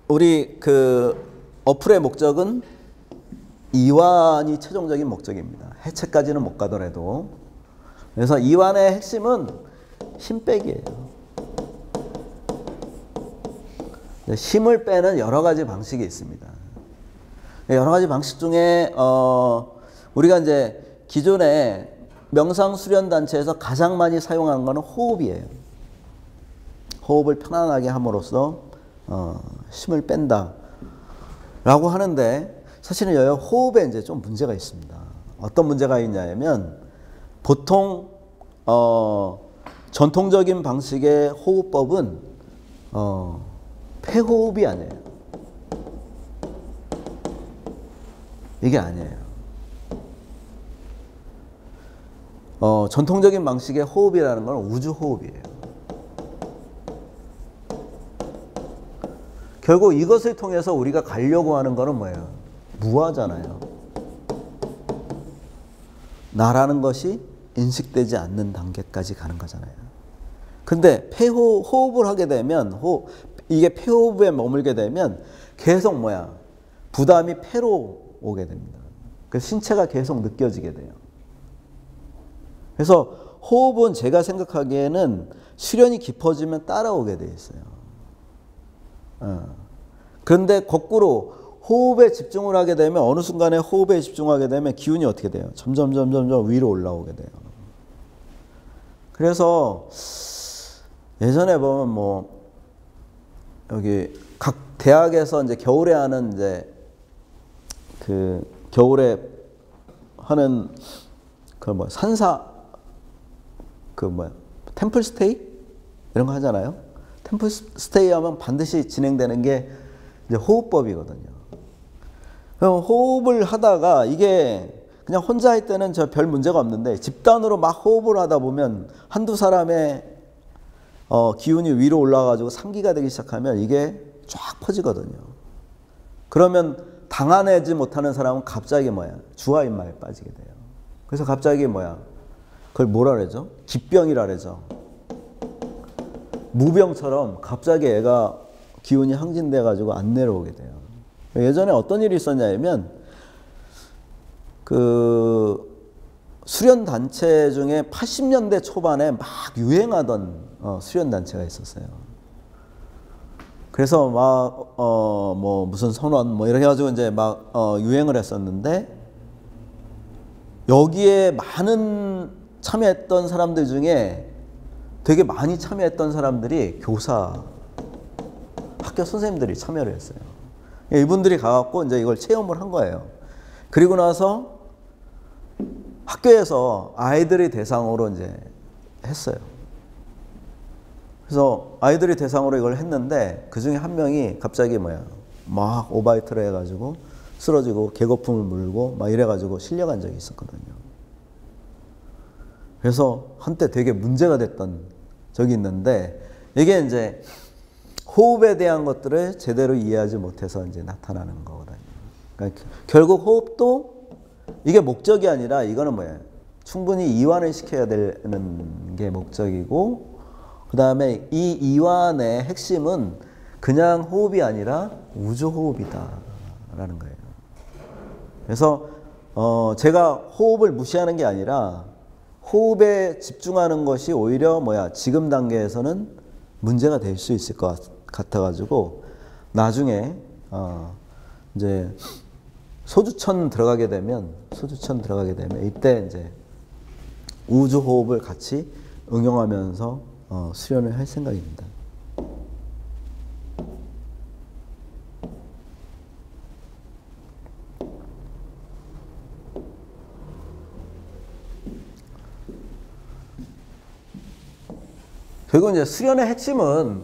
우리 그 어플의 목적은 이완이 최종적인 목적입니다. 해체까지는 못 가더라도. 그래서 이완의 핵심은 힘 빼기예요. 힘을 빼는 여러 가지 방식이 있습니다. 여러 가지 방식 중에 우리가 이제 기존에 명상 수련 단체에서 가장 많이 사용하는 것은 호흡이에요. 호흡을 편안하게 함으로써 힘을 뺀다 라고 하는데, 사실은 여기 호흡에 이제 좀 문제가 있습니다. 어떤 문제가 있냐면, 보통 전통적인 방식의 호흡법은 폐호흡이 아니에요. 이게 아니에요. 전통적인 방식의 호흡이라는 건 우주호흡이에요. 결국 이것을 통해서 우리가 가려고 하는 거는 뭐예요? 무아잖아요. 나라는 것이 인식되지 않는 단계까지 가는 거잖아요. 근데 호흡을 하게 되면, 이게 폐호흡에 머물게 되면 계속 뭐야? 부담이 폐로 오게 됩니다. 그래서 신체가 계속 느껴지게 돼요. 그래서 호흡은 제가 생각하기에는 수련이 깊어지면 따라오게 돼 있어요. 그런데 거꾸로 호흡에 집중을 하게 되면, 어느 순간에 호흡에 집중하게 되면 기운이 어떻게 돼요? 점점 위로 올라오게 돼요. 그래서 예전에 보면 뭐 여기 각 대학에서 이제 겨울에 하는 이제 그 겨울에 하는 그 뭐 산사 그 뭐야 템플 스테이 이런 거 하잖아요. 템플 스테이 하면 반드시 진행되는 게 이제 호흡법이거든요. 그럼 호흡을 하다가 이게 그냥 혼자 할 때는 저 별 문제가 없는데, 집단으로 막 호흡을 하다 보면 한두 사람의 기운이 위로 올라가지고 상기가 되기 시작하면 이게 쫙 퍼지거든요. 그러면 당해내지 못하는 사람은 갑자기 뭐야? 주화인마에 빠지게 돼요. 그래서 갑자기 뭐야? 그걸 뭐라 그러죠? 기병이라 그러죠. 무병처럼 갑자기 애가 기운이 항진돼 가지고 안 내려오게 돼요. 예전에 어떤 일이 있었냐면, 그 수련 단체 중에 80년대 초반에 막 유행하던 수련 단체가 있었어요. 그래서 막 뭐 무슨 선원 뭐 이렇게 해가지고 이제 막 유행을 했었는데, 여기에 많은 참여했던 사람들 중에 되게 많이 참여했던 사람들이 교사, 학교 선생님들이 참여를 했어요. 이분들이 가갖고 이제 이걸 체험을 한 거예요. 그리고 나서 학교에서 아이들이 대상으로 이제 했어요. 그래서 아이들이 대상으로 이걸 했는데, 그 중에 한 명이 갑자기 뭐야, 막 오바이트를 해가지고 쓰러지고 개거품을 물고 막 이래가지고 실려간 적이 있었거든요. 그래서 한때 되게 문제가 됐던 적이 있는데, 이게 이제 호흡에 대한 것들을 제대로 이해하지 못해서 이제 나타나는 거거든요. 그러니까 결국 호흡도 이게 목적이 아니라, 이거는 뭐예요? 충분히 이완을 시켜야 되는 게 목적이고, 그 다음에 이 이완의 핵심은 그냥 호흡이 아니라 우주호흡이다 라는 거예요. 그래서 제가 호흡을 무시하는 게 아니라, 호흡에 집중하는 것이 오히려 뭐야, 지금 단계에서는 문제가 될 수 있을 것 같아가지고, 나중에 이제 소주천 들어가게 되면 이때 이제 우주호흡을 같이 응용하면서 수련을 할 생각입니다. 결국 이제 수련의 핵심은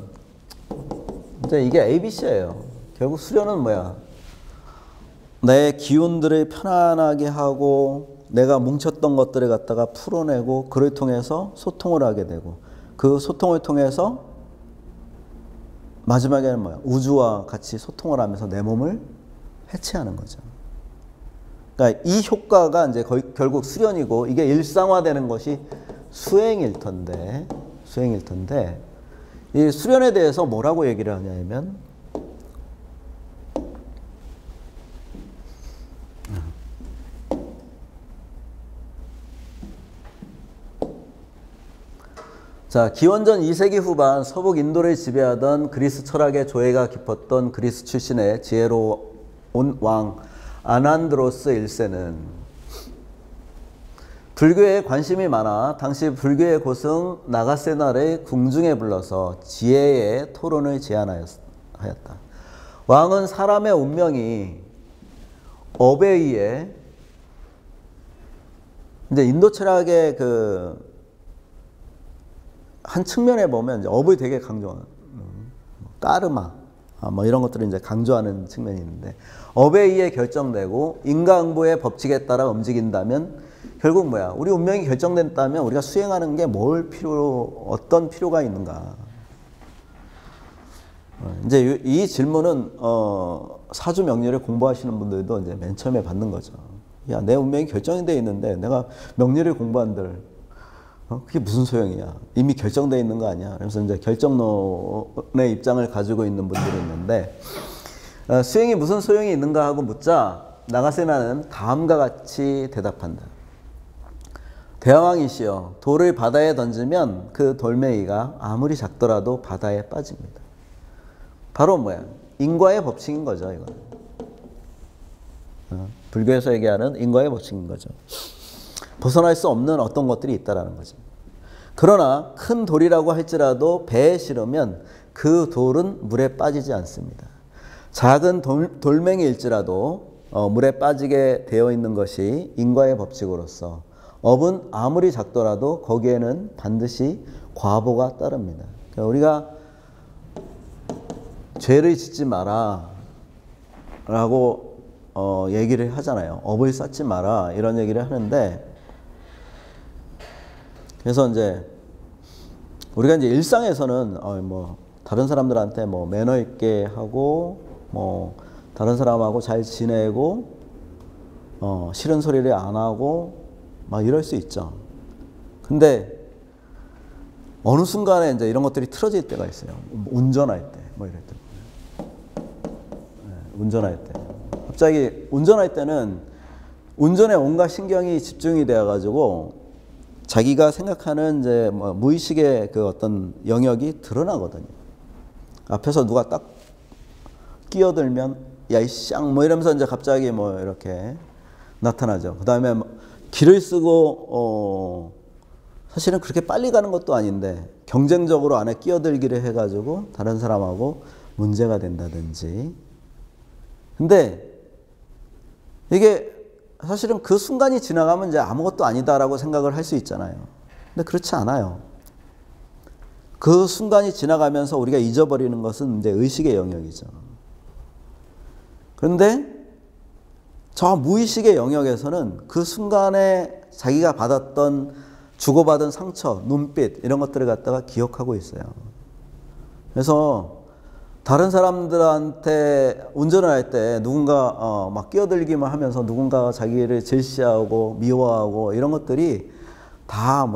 이제 이게 ABC예요. 결국 수련은 뭐야? 내 기운들을 편안하게 하고, 내가 뭉쳤던 것들을 갖다가 풀어내고, 그를 통해서 소통을 하게 되고, 그 소통을 통해서 마지막에는 뭐야? 우주와 같이 소통을 하면서 내 몸을 해체하는 거죠. 그러니까 이 효과가 이제 결국 수련이고, 이게 일상화되는 것이 수행일 텐데, 이 수련에 대해서 뭐라고 얘기를 하냐면, 자, 기원전 2세기 후반 서북 인도를 지배하던 그리스 철학의 조예가 깊었던 그리스 출신의 지혜로운 왕 아난드로스 1세는 불교에 관심이 많아 당시 불교의 고승 나가세나를 궁중에 불러서 지혜의 토론을 제안하였다. 왕은 사람의 운명이 업에 의해, 이제 인도 철학의 한 측면에 보면 이제 업을 되게 강조하는, 까르마, 뭐 이런 것들을 이제 강조하는 측면이 있는데, 업에 의해 결정되고 인과응보의 법칙에 따라 움직인다면 결국 뭐야? 우리 운명이 결정된다면 우리가 수행하는 게 어떤 필요가 있는가? 이제 이 질문은 사주 명리를 공부하시는 분들도 이제 맨 처음에 받는 거죠. 야, 내 운명이 결정이 돼 있는데 내가 명리를 공부한들 그게 무슨 소용이야? 이미 결정되어 있는 거 아니야? 그래서 이제 결정론의 입장을 가지고 있는 분들이 있는데, 수행이 무슨 소용이 있는가 하고 묻자 나가세나는 다음과 같이 대답한다. 대왕이시여, 돌을 바다에 던지면 그 돌멩이가 아무리 작더라도 바다에 빠집니다. 바로 뭐야? 인과의 법칙인 거죠, 이거. 불교에서 얘기하는 인과의 법칙인 거죠. 벗어날 수 없는 어떤 것들이 있다라는 거죠. 그러나 큰 돌이라고 할지라도 배에 실으면 그 돌은 물에 빠지지 않습니다. 작은 돌멩이일지라도 물에 빠지게 되어 있는 것이 인과의 법칙으로서 업은 아무리 작더라도 거기에는 반드시 과보가 따릅니다. 그러니까 우리가 죄를 짓지 마라 라고 얘기를 하잖아요. 업을 쌓지 마라 이런 얘기를 하는데, 그래서 이제 우리가 이제 일상에서는 뭐 다른 사람들한테 뭐 매너 있게 하고 뭐 다른 사람하고 잘 지내고 싫은 소리를 안 하고 막 이럴 수 있죠. 근데 어느 순간에 이제 이런 것들이 틀어질 때가 있어요. 운전할 때 뭐 이럴 때. 운전할 때. 갑자기 운전할 때는 운전에 온갖 신경이 집중이 되어 가지고 자기가 생각하는 이제 뭐 무의식의 그 어떤 영역이 드러나거든요. 앞에서 누가 딱 끼어들면 야 이 쌍 뭐 이러면서 이제 갑자기 뭐 이렇게 나타나죠. 그다음에 길을 쓰고 사실은 그렇게 빨리 가는 것도 아닌데 경쟁적으로 안에 끼어들기를 해 가지고 다른 사람하고 문제가 된다든지. 근데 이게 사실은 그 순간이 지나가면 이제 아무것도 아니다라고 생각을 할 수 있잖아요. 근데 그렇지 않아요. 그 순간이 지나가면서 우리가 잊어버리는 것은 이제 의식의 영역이죠. 그런데 저 무의식의 영역에서는 그 순간에 자기가 받았던 주고받은 상처, 눈빛 이런 것들을 갖다가 기억하고 있어요. 그래서 다른 사람들한테 운전을 할 때 누군가 막 끼어들기만 하면서 누군가가 자기를 질시하고 미워하고 이런 것들이 다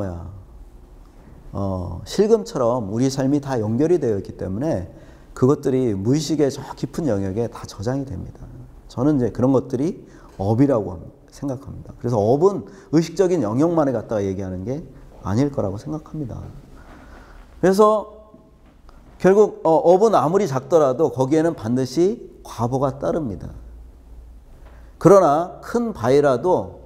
실금처럼 우리 삶이 다 연결이 되어 있기 때문에 그것들이 무의식의 저 깊은 영역에 다 저장이 됩니다. 저는 이제 그런 것들이 업이라고 생각합니다. 그래서 업은 의식적인 영역만에 갖다가 얘기하는 게 아닐 거라고 생각합니다. 그래서 결국 업은 아무리 작더라도 거기에는 반드시 과보가 따릅니다. 그러나 큰 바위라도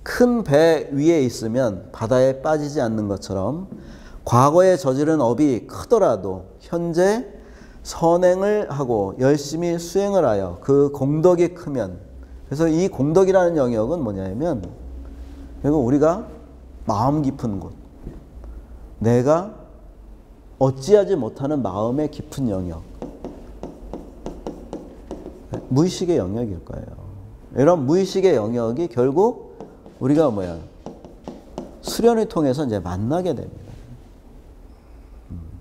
큰 배 위에 있으면 바다에 빠지지 않는 것처럼 과거에 저지른 업이 크더라도 현재 선행을 하고 열심히 수행을 하여 그 공덕이 크면, 그래서 이 공덕이라는 영역은 뭐냐면 결국 우리가 마음 깊은 곳, 내가 어찌하지 못하는 마음의 깊은 영역, 무의식의 영역일 거예요. 이런 무의식의 영역이 결국 우리가 수련을 통해서 이제 만나게 됩니다.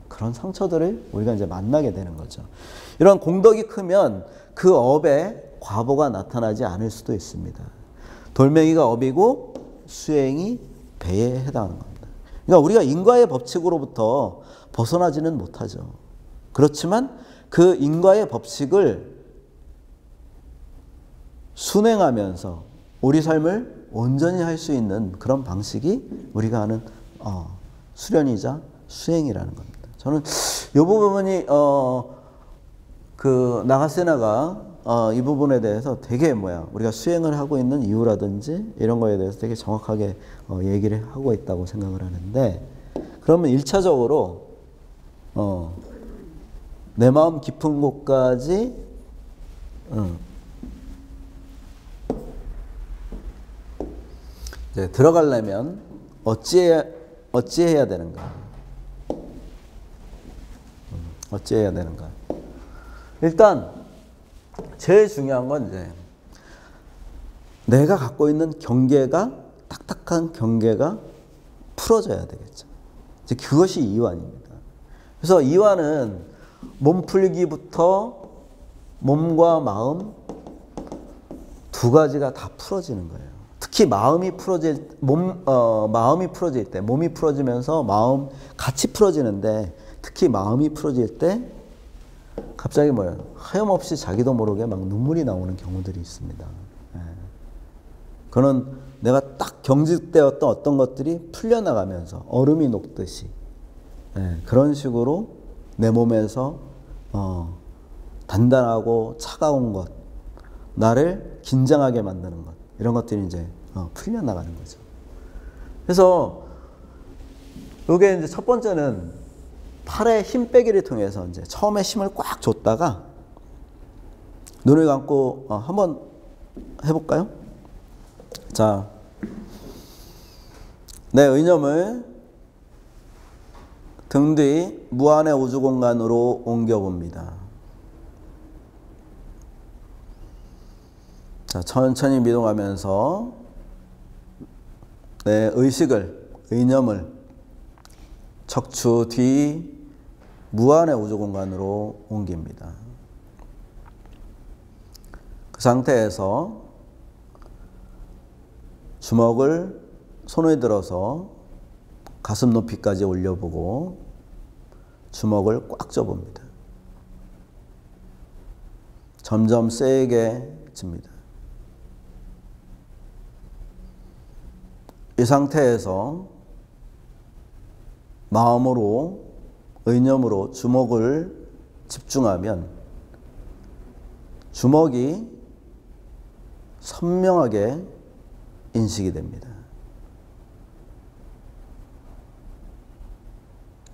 그런 상처들을 우리가 이제 만나게 되는 거죠. 이런 공덕이 크면 그 업에 과보가 나타나지 않을 수도 있습니다. 돌멩이가 업이고 수행이 배에 해당하는 겁니다. 그러니까 우리가 인과의 법칙으로부터 벗어나지는 못하죠. 그렇지만 그 인과의 법칙을 순행하면서 우리 삶을 온전히 할 수 있는 그런 방식이 우리가 하는 수련이자 수행이라는 겁니다. 저는 이 부분이 그 나가세나가 이 부분에 대해서 되게 우리가 수행을 하고 있는 이유라든지 이런 거에 대해서 되게 정확하게 얘기를 하고 있다고 생각을 하는데, 그러면 1차적으로 내 마음 깊은 곳까지 이제 들어가려면 어찌해야 되는가? 어찌해야 되는가? 일단 제일 중요한 건 이제 내가 갖고 있는 경계가, 딱딱한 경계가 풀어져야 되겠죠. 이제 그것이 이완입니다. 그래서 이완은 몸풀기부터 몸과 마음 두 가지가 다 풀어지는 거예요. 특히 마음이 풀어질 때, 몸이 풀어지면서 마음 같이 풀어지는데, 특히 마음이 풀어질 때 갑자기 하염없이 자기도 모르게 막 눈물이 나오는 경우들이 있습니다. 그거는 내가 딱 경직되었던 어떤 것들이 풀려나가면서 얼음이 녹듯이 그런 식으로 내 몸에서 단단하고 차가운 것, 나를 긴장하게 만드는 것, 이런 것들이 이제 풀려나가는 거죠. 그래서 이게 이제 첫 번째는 팔에 힘 빼기를 통해서 이제 처음에 힘을 꽉 줬다가 눈을 감고 한번 해볼까요? 자, 내 의념을 등 뒤 무한의 우주 공간으로 옮겨봅니다. 자, 천천히 미동하면서 내 의념을 척추 뒤 무한의 우주 공간으로 옮깁니다. 그 상태에서 손을 들어서 가슴 높이까지 올려보고 주먹을 꽉 쥐어봅니다. 점점 세게 칩니다. 이 상태에서 마음으로, 의념으로 주먹을 집중하면 주먹이 선명하게 인식이 됩니다.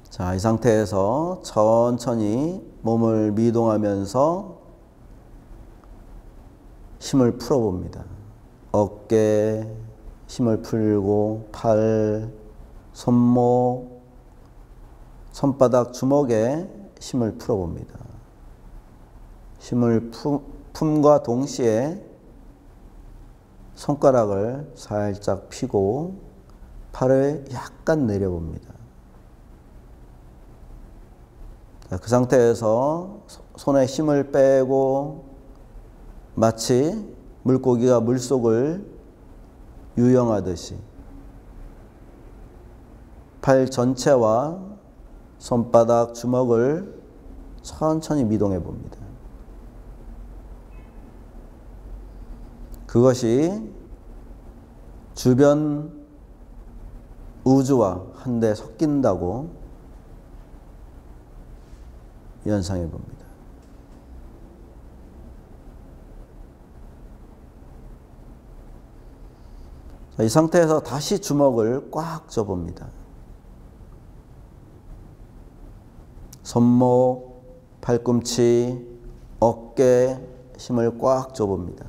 자, 이 상태에서 천천히 몸을 미동하면서 힘을 풀어봅니다. 어깨 힘을 풀고 팔, 손목, 손바닥, 주먹에 힘을 풀어봅니다. 힘을 품과 동시에 손가락을 살짝 펴고 팔을 약간 내려봅니다. 그 상태에서 손에 힘을 빼고 마치 물고기가 물속을 유영하듯이 팔 전체와 손바닥, 주먹을 천천히 미동해 봅니다. 그것이 주변 우주와 한데 섞인다고 연상해 봅니다. 자, 이 상태에서 다시 주먹을 꽉 쥐어봅니다. 손목, 팔꿈치, 어깨 힘을 꽉 쥐어봅니다.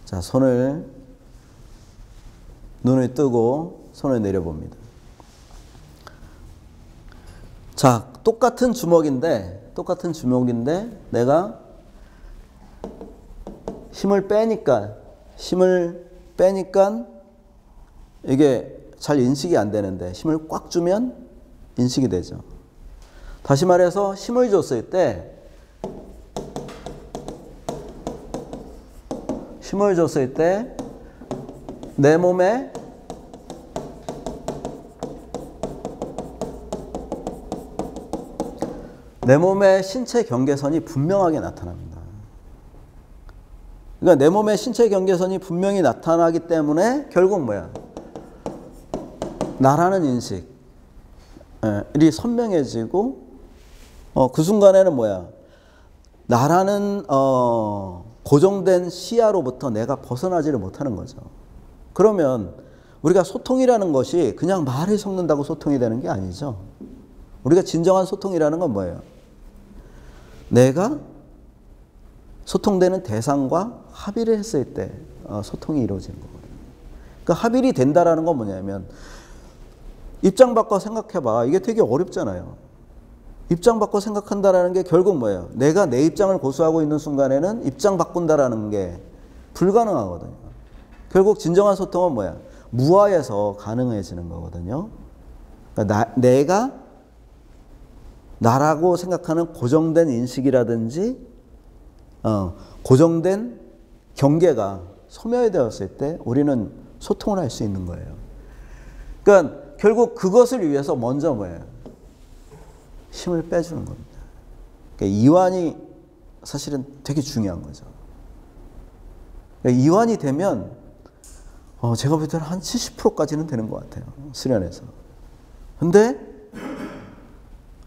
자, 눈을 뜨고 손을 내려봅니다. 자, 똑같은 주먹인데 내가 힘을 빼니까 이게 잘 인식이 안 되는데 힘을 꽉 주면 인식이 되죠. 다시 말해서 힘을 줬을 때 내 몸에 내 몸의 신체 경계선이 분명하게 나타납니다. 그러니까 내 몸의 신체 경계선이 분명히 나타나기 때문에 결국 뭐야? 나라는 인식이 선명해지고 그 순간에는 뭐야? 나라는 고정된 시야로부터 내가 벗어나지를 못하는 거죠. 그러면 우리가 소통이라는 것이 그냥 말을 섞는다고 소통이 되는 게 아니죠. 우리가 진정한 소통이라는 건 뭐예요? 내가 소통되는 대상과 합의를 했을 때 소통이 이루어지는 거거든요. 그러니까 합의가 된다라는 건 뭐냐면 입장 바꿔 생각해봐. 이게 되게 어렵잖아요. 입장 바꿔 생각한다라는 게 결국 뭐예요? 내가 내 입장을 고수하고 있는 순간에는 입장 바꾼다라는 게 불가능하거든요. 결국 진정한 소통은 뭐야? 무아에서 가능해지는 거거든요. 그러니까 내가 나라고 생각하는 고정된 인식이라든지 고정된 경계가 소멸되었을 때 우리는 소통을 할 수 있는 거예요. 그러니까 결국 그것을 위해서 먼저 뭐예요? 힘을 빼주는 겁니다. 그러니까 이완이 사실은 되게 중요한 거죠. 그러니까 이완이 되면 제가 볼 때는 한 70%까지는 되는 것 같아요. 수련에서. 근데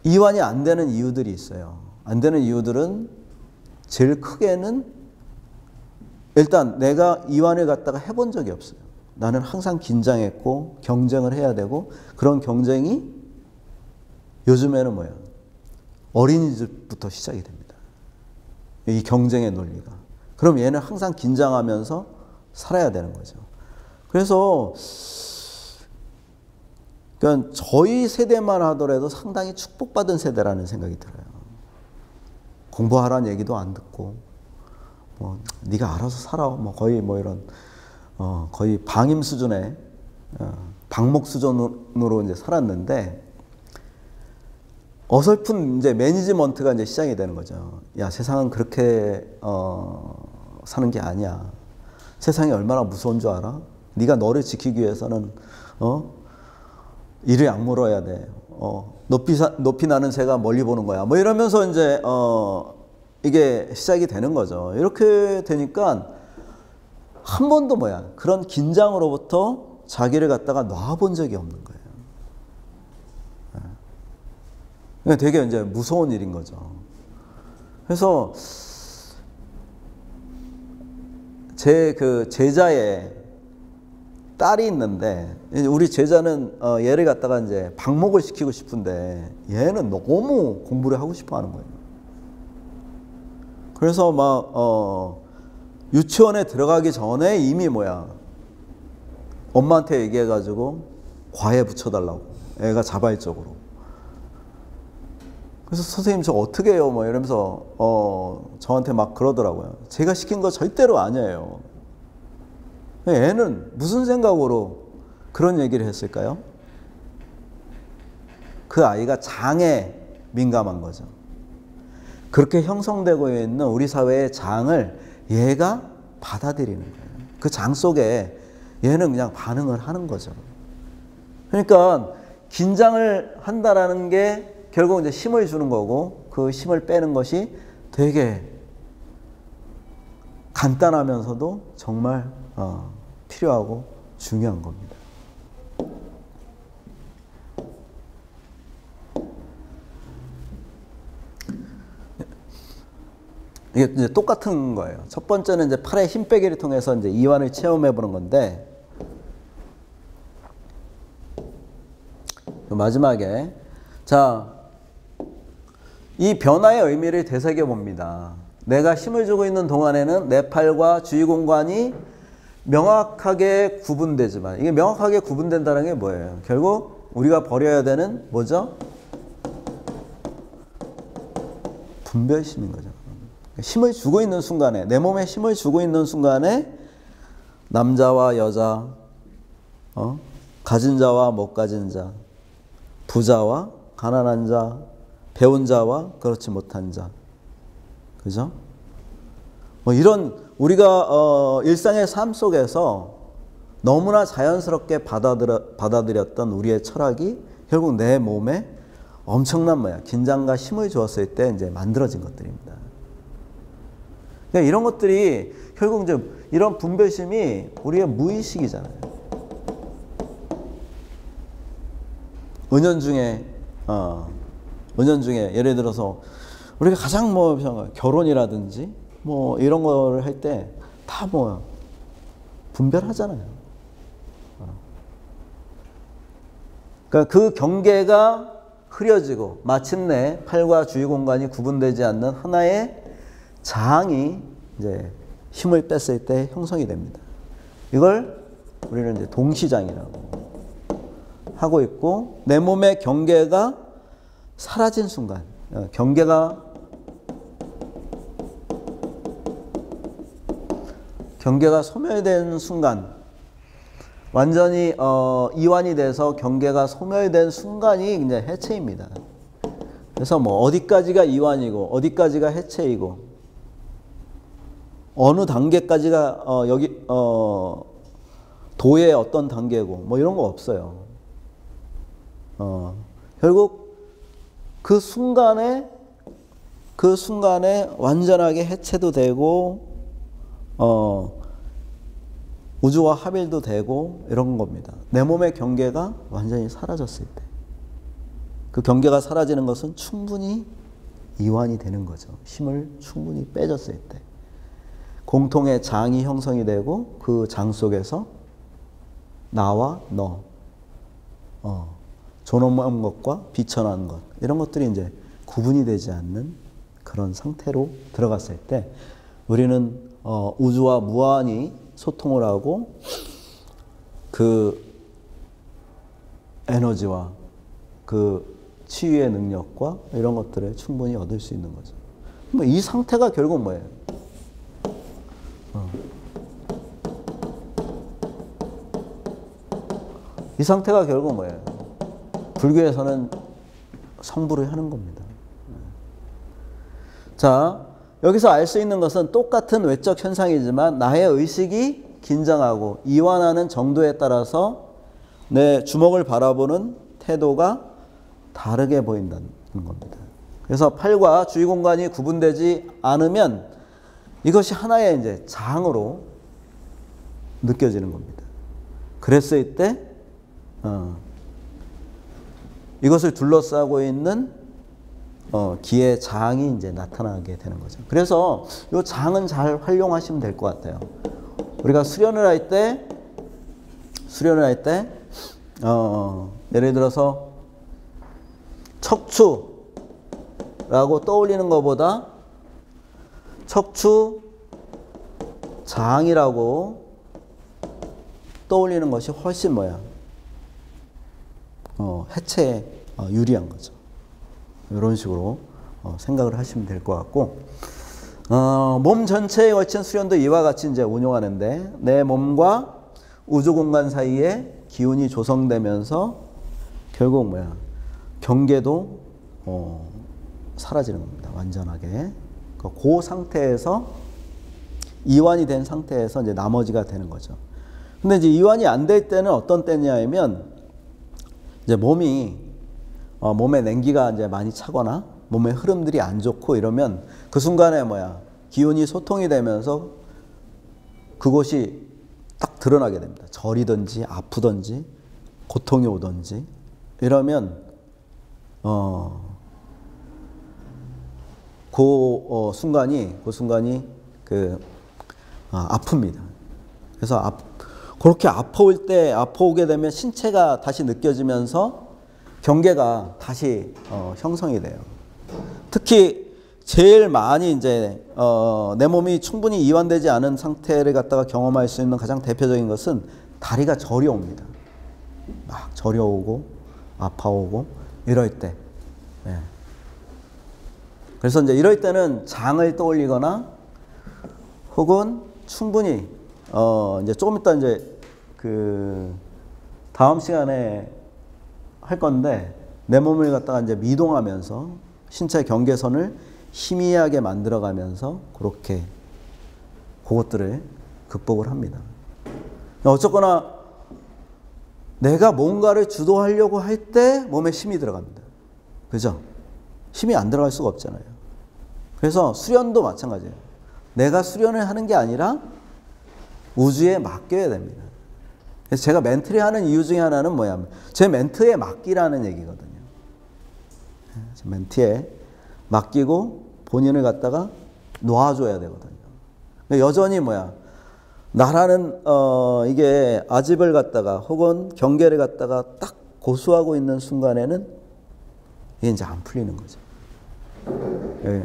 이완이 안 되는 이유들이 있어요. 안 되는 이유들은 제일 크게는 일단 내가 이완을 갖다가 해본 적이 없어요. 나는 항상 긴장했고 경쟁을 해야 되고 그런 경쟁이 요즘에는 뭐야? 어린이집부터 시작이 됩니다. 이 경쟁의 논리가. 그럼 얘는 항상 긴장하면서 살아야 되는 거죠. 그래서 그러니까 저희 세대만 하더라도 상당히 축복받은 세대라는 생각이 들어요. 공부하라는 얘기도 안 듣고 뭐 네가 알아서 살아. 뭐 거의 뭐 이런 거의 방임 수준의 방목 수준으로 이제 살았는데 어설픈 이제 매니지먼트가 이제 시작이 되는 거죠. 야, 세상은 그렇게 사는 게 아니야. 세상이 얼마나 무서운 줄 알아? 네가 너를 지키기 위해서는 이를 악물어야 돼. 높이 나는 새가 멀리 보는 거야. 뭐 이러면서 이제 이게 시작이 되는 거죠. 이렇게 되니까 한 번도 뭐야? 그런 긴장으로부터 자기를 갖다가 놔본 적이 없는 거예요. 되게 이제 무서운 일인 거죠. 그래서 제 그 제자의 딸이 있는데 우리 제자는 얘를 갖다가 이제 방목을 시키고 싶은데 얘는 너무 공부를 하고 싶어 하는 거예요. 그래서 막 유치원에 들어가기 전에 이미 뭐야? 엄마한테 얘기해가지고 과외 붙여달라고. 애가 자발적으로. 그래서 선생님 저 어떻게 해요? 뭐 이러면서 저한테 막 그러더라고요. 제가 시킨 거 절대로 아니에요. 애는 무슨 생각으로 그런 얘기를 했을까요? 그 아이가 장에 민감한 거죠. 그렇게 형성되고 있는 우리 사회의 장을 얘가 받아들이는 거예요. 그 장 속에 얘는 그냥 반응을 하는 거죠. 그러니까 긴장을 한다라는 게 결국 이제 힘을 주는 거고 그 힘을 빼는 것이 되게 간단하면서도 정말 필요하고 중요한 겁니다. 이게 이제 똑같은 거예요. 첫 번째는 이제 팔의 힘 빼기를 통해서 이제 이완을 체험해 보는 건데 마지막에 자, 이 변화의 의미를 되새겨 봅니다. 내가 힘을 주고 있는 동안에는 내 팔과 주위 공간이 명확하게 구분되지만 이게 명확하게 구분된다는 게 뭐예요? 결국 우리가 버려야 되는 뭐죠? 분별심인 거죠. 힘을 주고 있는 순간에 내 몸에 힘을 주고 있는 순간에 남자와 여자, 가진 자와 못 가진 자, 부자와 가난한 자, 배운 자와 그렇지 못한 자, 그죠? 뭐 이런 우리가 일상의 삶 속에서 너무나 자연스럽게 받아들였던 우리의 철학이 결국 내 몸에 엄청난 긴장과 힘을 주었을 때 이제 만들어진 것들입니다. 그러니까 이런 것들이 결국 이제 이런 분별심이 우리의 무의식이잖아요. 은연중에 예를 들어서 우리가 가장 결혼이라든지 이런 거를 할 때 다 분별하잖아요. 그러니까 그 경계가 흐려지고 마침내 팔과 주위 공간이 구분되지 않는 하나의 장이 이제 힘을 뺐을 때 형성이 됩니다. 이걸 우리는 이제 동시장이라고 하고 있고, 내 몸의 경계가 사라진 순간, 경계가 소멸된 순간, 완전히 이완이 돼서 경계가 소멸된 순간이 이제 해체입니다. 그래서 어디까지가 이완이고 어디까지가 해체이고 어느 단계까지가 도의 어떤 단계고 이런 거 없어요. 결국 그 순간에 완전하게 해체도 되고 우주와 합일도 되고 이런 겁니다. 내 몸의 경계가 완전히 사라졌을 때, 그 경계가 사라지는 것은 충분히 이완이 되는 거죠. 힘을 충분히 빼줬을 때 공통의 장이 형성이 되고, 그 장 속에서 나와 너, 존엄한 것과 비천한 것, 이런 것들이 이제 구분이 되지 않는 그런 상태로 들어갔을 때 우리는 우주와 무한히 소통을 하고 그 에너지와 그 치유의 능력과 이런 것들을 충분히 얻을 수 있는 거죠. 이 상태가 결국 뭐예요? 이 상태가 결국 뭐예요? 불교에서는 성불을 하는 겁니다. 자, 여기서 알 수 있는 것은 똑같은 외적 현상이지만 나의 의식이 긴장하고 이완하는 정도에 따라서 내 주먹을 바라보는 태도가 다르게 보인다는 겁니다. 그래서 팔과 주위 공간이 구분되지 않으면 이것이 하나의 이제 장으로 느껴지는 겁니다. 그랬을 때 이것을 둘러싸고 있는 기의 장이 이제 나타나게 되는 거죠. 그래서 이 장은 잘 활용하시면 될 것 같아요. 우리가 수련을 할 때 예를 들어서 척추라고 떠올리는 것보다 척추 장이라고 떠올리는 것이 훨씬 해체에 유리한 거죠. 이런 식으로 생각을 하시면 될 것 같고, 몸 전체에 걸친 수련도 이와 같이 이제 운용하는데, 내 몸과 우주 공간 사이에 기운이 조성되면서 결국 경계도 사라지는 겁니다. 완전하게. 그 상태에서 이완이 된 상태에서 이제 나머지가 되는 거죠. 근데 이제 이완이 안 될 때는 어떤 때냐면 이제 몸에 냉기가 이제 많이 차거나 몸의 흐름들이 안 좋고 이러면 그 순간에 기운이 소통이 되면서 그것이 딱 드러나게 됩니다. 저리든지 아프든지 고통이 오든지 이러면 그 순간이 아픕니다. 그래서 그렇게 아파오게 되면 신체가 다시 느껴지면서 경계가 다시 형성이 돼요. 특히 제일 많이 이제 내 몸이 충분히 이완되지 않은 상태를 갖다가 경험할 수 있는 가장 대표적인 것은 다리가 저려옵니다. 막 저려오고 아파오고 이럴 때. 예. 그래서 이제 이럴 때는 장을 떠올리거나 혹은 충분히 이제 조금 이따 이제 다음 시간에 할 건데, 내 몸을 갖다가 이제 미동하면서 신체 경계선을 희미하게 만들어가면서 그렇게 그것들을 극복을 합니다. 어쨌거나 내가 뭔가를 주도하려고 할 때 몸에 힘이 들어갑니다. 그죠? 힘이 안 들어갈 수가 없잖아요. 그래서 수련도 마찬가지예요. 내가 수련을 하는 게 아니라 우주에 맡겨야 됩니다. 그래서 제가 멘트를 하는 이유 중에 하나는 뭐냐면 제 멘트에 맡기라는 얘기거든요. 멘트에 맡기고 본인을 갖다가 놓아줘야 되거든요. 여전히 나라는 이게 아집을 갖다가 혹은 경계를 갖다가 딱 고수하고 있는 순간에는 이게 이제 안 풀리는 거죠.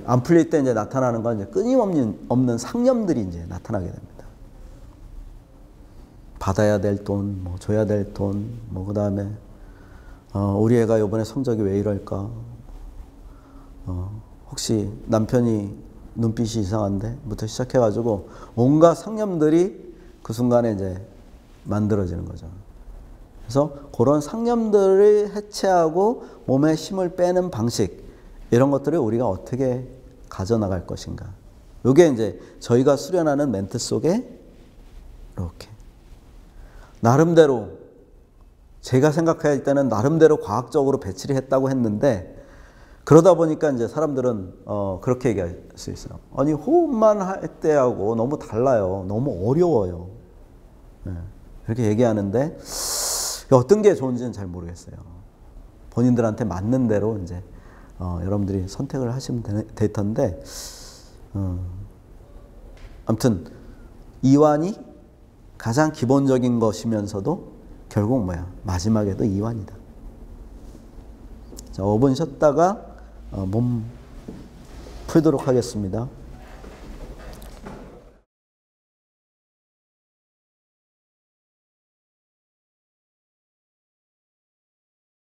안 풀릴 때 이제 나타나는 건 이제 끊임없는 상념들이 이제 나타나게 됩니다. 받아야 될 돈, 줘야 될 돈, 그 다음에 우리 애가 이번에 성적이 왜 이럴까? 혹시 남편이 눈빛이 이상한데?부터 시작해가지고 온갖 상념들이 그 순간에 이제 만들어지는 거죠. 그래서 그런 상념들을 해체하고 몸에 힘을 빼는 방식, 이런 것들을 우리가 어떻게 가져나갈 것인가. 이게 이제 저희가 수련하는 멘트 속에 이렇게 나름대로 제가 생각할 때는 나름대로 과학적으로 배치를 했다고 했는데 그러다 보니까 이제 사람들은 그렇게 얘기할 수 있어요. 아니 호흡만 할 때하고 너무 달라요. 너무 어려워요. 이렇게 얘기하는데 어떤 게 좋은지는 잘 모르겠어요. 본인들한테 맞는 대로 이제 여러분들이 선택을 하시면 될 텐데 아무튼 이완이 가장 기본적인 것이면서도 결국 마지막에도 이완이다. 자, 5분 쉬었다가 몸 풀도록 하겠습니다.